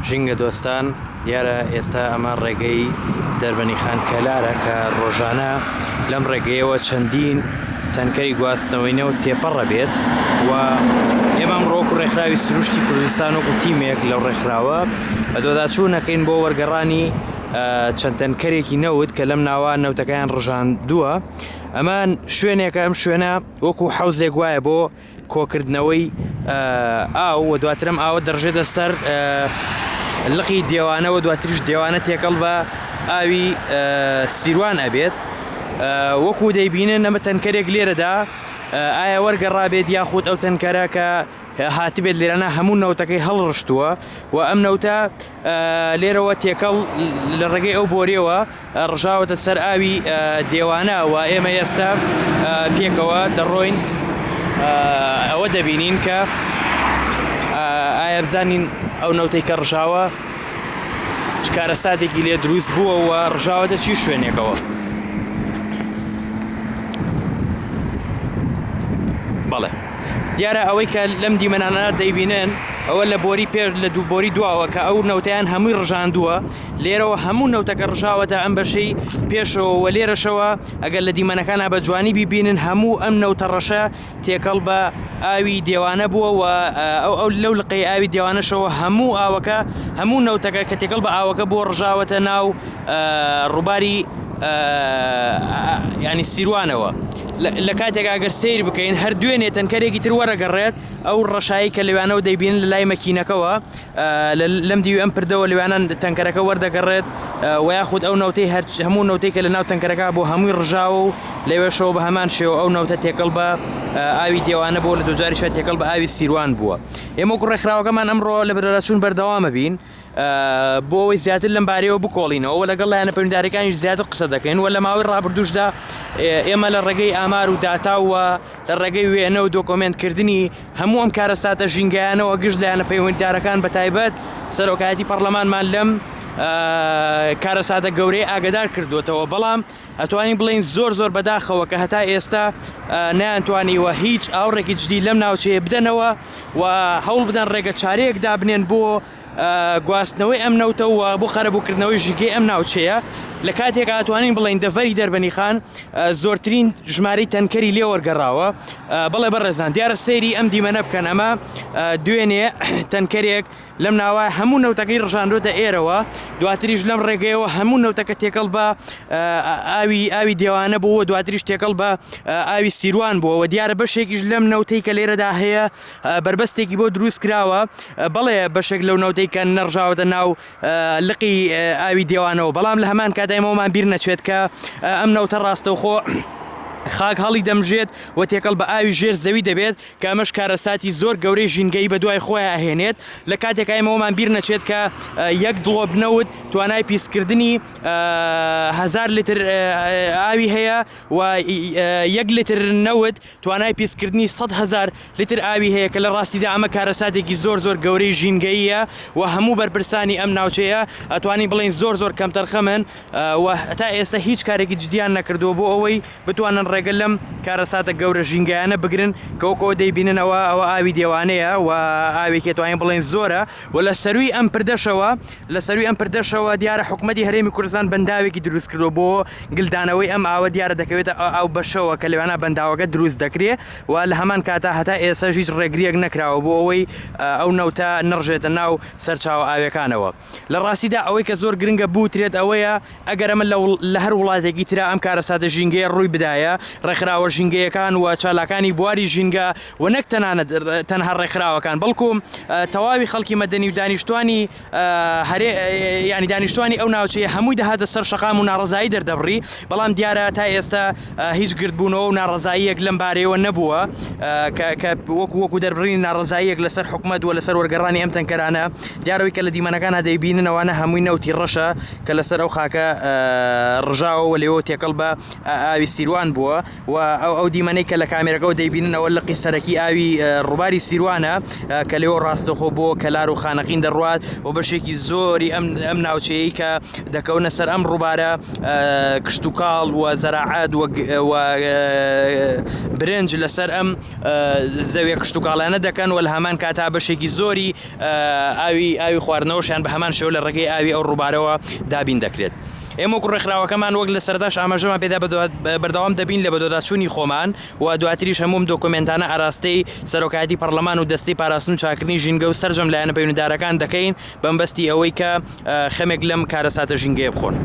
ژینگە دۆستان دیارە ئێستا ئەمە ڕێگەی دەربەنی خان کەلارە کە ڕۆژانە لەم ڕێگەیەوە چەندین تەنکەری گواستنەوەینەوە تێپەڕە بێت و ئێمە ڕۆک و ڕێکخراوی سروشتی کوردستان و تیمێک لەو ڕێکخراوە بە دۆداچوونەکەین بۆ وەرگەڕانی چەند تەنکەرێکی نەوت کە لەم ناوە نەوتەکەیان ڕژاندووە. ئەمان شوێنێکە ئەم شوێنە وەکو حەوزێک وایە بۆ کۆکردنەوەی ئاو و دواترم ئاوە دەڕژێتە سەر لقی دێوانەوە دواتریش دێوانە تێکەڵ بە ئاوی سیروان ئەبێت. وەکو دەیبینن ئەمە تەنکەرێک لێرەدا ئایا وەرگەڕابێت یاخود ئەو تەنکەرە کە هاتبێت لێرانە هەموو نەوتەکەی هەڵڕشتووە و ئەم نەوتە لێرەوە تێکەڵ لە ڕێگەی ئەو بۆرێەوە ڕژاوەتە سەر ئاوی دێوانە و ئێمە ئێستا پێکەوە دەڕۆین ئەوە دەبینین کە ئایا بزانین ئەو نەوتەی کە ڕژاوە چکارە ساتێکی لێ دروست بووە و ڕژاوەتە چی شوێنێکەوە. بەڵێ دیارە ئەوەی کە لەم دیمەنانە دەیبینن ئەوە لە بۆری پێش لە دوو بۆری دواوە کە ئەو نەوتیان هەمووی ڕژاندووە لێرەوە هەموو نەوتەکە ڕژاوەتە ئەم بەشەی پێشەوە و لێرەشەوە ئەگەر لە دیمەنەکانە بە جوانی بیبینن هەموو ئەم نەوتە ڕەشە تێکەڵ بە ئاوی دێوانە بووە و ئەو لەو لقەی ئاوی دێوانەشەوە هەموو ئاوەکە هەموو نەوتەکە کە تێکەڵ بە ئاوەکە بۆ ڕژاوەتە ناو ڕووباری ینی سیروانەوە. لە کاتێک ئەگەر سیر بکەین هەر دوێنێ تەنکەرێکی تر وەرەگەڕێت ئەو ڕەشایی کە لەوانەوە دەیبین لە لای مەکینەکەەوە لەم دیوی ئەم پردەوە لەوانان تەنکەرەکە وەردەگەڕێت و یاخود ئەو نەوتەی هەموو نەوتەی کە لە ناو تەنکەرەکە بۆ هەمووی ڕژاوە و لەوێشەوە بە هەمان شێوە ئەو نەوتە تێکەڵ بە ئاوی دێوانە بۆ لە دوجاریشە تێکەڵ بە ئاوی سیروان بووە. ئێمە وەکو ڕێکخراوەکەمان ئەمڕۆ لە بەرەچوون بەردەوامە بین بۆ ئەوەی زیاتر لەم بارەیەوە بکۆڵینەوە لەگەڵ لایەنە پەیوەندیداریەکانی زیاتر قسە دەکەین و لە ماوەی ڕابردووشدا ئێمە لە ڕێگەی ئامار و داتا و لە ڕێگەی وێنە و دۆکۆمنتکردنی هەموو ئەم کارەساتە ژینگەیانەوە گشت لایەنە پەیوەندیدارەکان بە تایبەت سەرۆکایەتی پەرلەمانمان لەم کارەساتە گەورەی ئاگدار کردوێتەوە، بەڵام ئەتوانین بڵین زۆر بەداخەوە کە هەتا ئێستا نەیانتوانیوە هیچ ئاوڕێکی جدی لەم ناوچەیە بدەنەوە و هەوڵ بدەن ڕێگە چارەیەک دابنێن بۆ گواستنەوەی ئەم نەوتەوە بۆ خەرەبووکردنەوەی ژگەی ئەم ناوچەیە. لە کاتێک ئاتوانین بڵین دەڤەری دەربەنی خان زۆرترین ژمارەی تەنکەری لێ وەرگەڕاوە. بەڵێ بەڕێزان دیارە سەیری ئەم دیمەنە بکەن ئەمە دوێنێ تەنکەرێک لەم ناوە هەموو نەوتەکەی ڕژاندۆتە ئێرەوە دواتریش لەم ڕێگەیەوە هەموو نەوتەکە تێکەڵ بە ئاوی دێوانە بووە دواتریش تێکەڵ بە ئاوی سیروان بووە و دیارە بەشێکیش لەم نەوتەی کە لێرەدا هەیە بربەستێکی بۆ دروست کراوە. بەڵێ بەشێک لەو نەوتەی کە نەڕژاوەتە ناو لقی ئاوی دێوانەوە، بەڵام لە هەمان کاتایمەوەمان بیر نەچێت کە ئەم نەوتە ڕاستەوخۆ خاک هەڵی دەمژێت و تێکەڵ بە ئاوی ژێر زەوی دەبێت کە ئەمەش کارەساتی زۆر گەورەی ژینگەی بە دوای خۆیان ئاهێنێت. لە کاتێک ئەمەوەمان بیر نەچێت کە یەک دڵۆب نەوت توانای پیسکردنی 1000 لیتر ئاوی هەیە و یەک لیتر نەوت توانای پیسکردنی 100,000 لیتر ئاوی هەیە کە لە ڕاستیدا ئەمە کارەساتێکی زۆر گەورەی ژینگەیە و هەموو بەرپرسانی ئەم ناوچەیە ئەتوانین بڵین زۆر کەم تەرخەمن و تا ئێستا هیچ کارێکی جدیان نەکردووە بۆ ئەوەی بتوانن ڕێگە لەم کارەساتە گەورە ژینگەیانە بگرن کەوەکەوە دەیبیننەوە ئەوە ئاوی دێوانەیە و ئاوێکی توانین بڵین زۆرە و لە سەروی ئەم پردەشەوە دیارە حکومەتی هەرێمی کوردستان بەنداوێکی دروست کردو بۆ گلدانەوەی ئەم ئاوە دیارە دەکەوێتە ئاو بەشەوە کە لەوانە بەنداوەکە دروست دەکرێت و لە هەمان کاتا هەتا ئێستا هیچ ڕێگریەک نەکراوە بۆ ئەوەی ئەو نەوتە نەڕژێتە ناو سەرچاوە ئاوەکانەوە. لە ڕاستیدا ئەوەی کە زۆر گرنگە بوترێت ئەوەیە ئەگەر ئەمە لە هەر وڵاتێکی ترا ئەم کارەساتە ژینگەیە ڕووی بدایە ڕێکخراوە ژینگەیەکان و چالاکانی بواری ژینگە و نەک تەنها ڕێکخراوەکان بەڵکو تەواوی خەڵکی مەدەنی و دانیشتوانی ینی دانیشتوانی ئەو ناوچەیە هەمووی دەهاتە سەر شەقام و ناڕزایی دەردەبڕی، بەڵام دیارە تا ئێستا هیچ گردبوونەوە و ناڕزاییەک لەم بارەیەوە نەبووە کە وەکو دەربڕینی ناڕزاییەک لەسەر حکومەت و لەسەر وەرگەڕانی ئەم تەنکەرانە دیارەوەی کە لە دیمەنەکانە دەیبیننەوەوانە هەمووی نەوتی ڕەشە کە لەسەر ئەو خاکە ڕژاوە و لێەوە تێکەڵ بە ئاوی سیروان بووە و ئەو دیمەنەی کە لە کامێرەکەەوە دەیبیننەوە لقی سەرەکی ئاوی ڕووباری سیروانە کە لێەوە ڕاستەخۆ بۆ کەلار و خانەقین دەڕوات و بەشێکی زۆری ئەم ناو ناوچەیە کە دەکەونە سەر ئەم ڕووبارە کشت و کاڵ و زەراعات و برنج لەسەر ئەم زەویە کشت و کاڵانە دەکەن و لە هەمان کاتا بەشێکی زۆری ئاوی خواردنەوەشیان بە هەمان شێوە لە ڕێگەی ئاوی ئەو ڕووبارەوە دابین دەکرێت. ئێمە ڕێکخراوەکەمان وەک لە سەرداش ئاماژەمان پێدا بەردەوام دەبین لە بەدۆداچوونی خۆمان و دواتریش هەموم دۆکۆمنتانە ئاراستەی سەرۆکاتی پەرلەمان و دەستی پاراستن و چاکردنی ژینگە و سەرجەم لایەنە پەیوەندیدارەکان دەکەین بەمبەستی ئەوەی کە خەمێک لەم کارەساتە ژینگەیە بخۆن.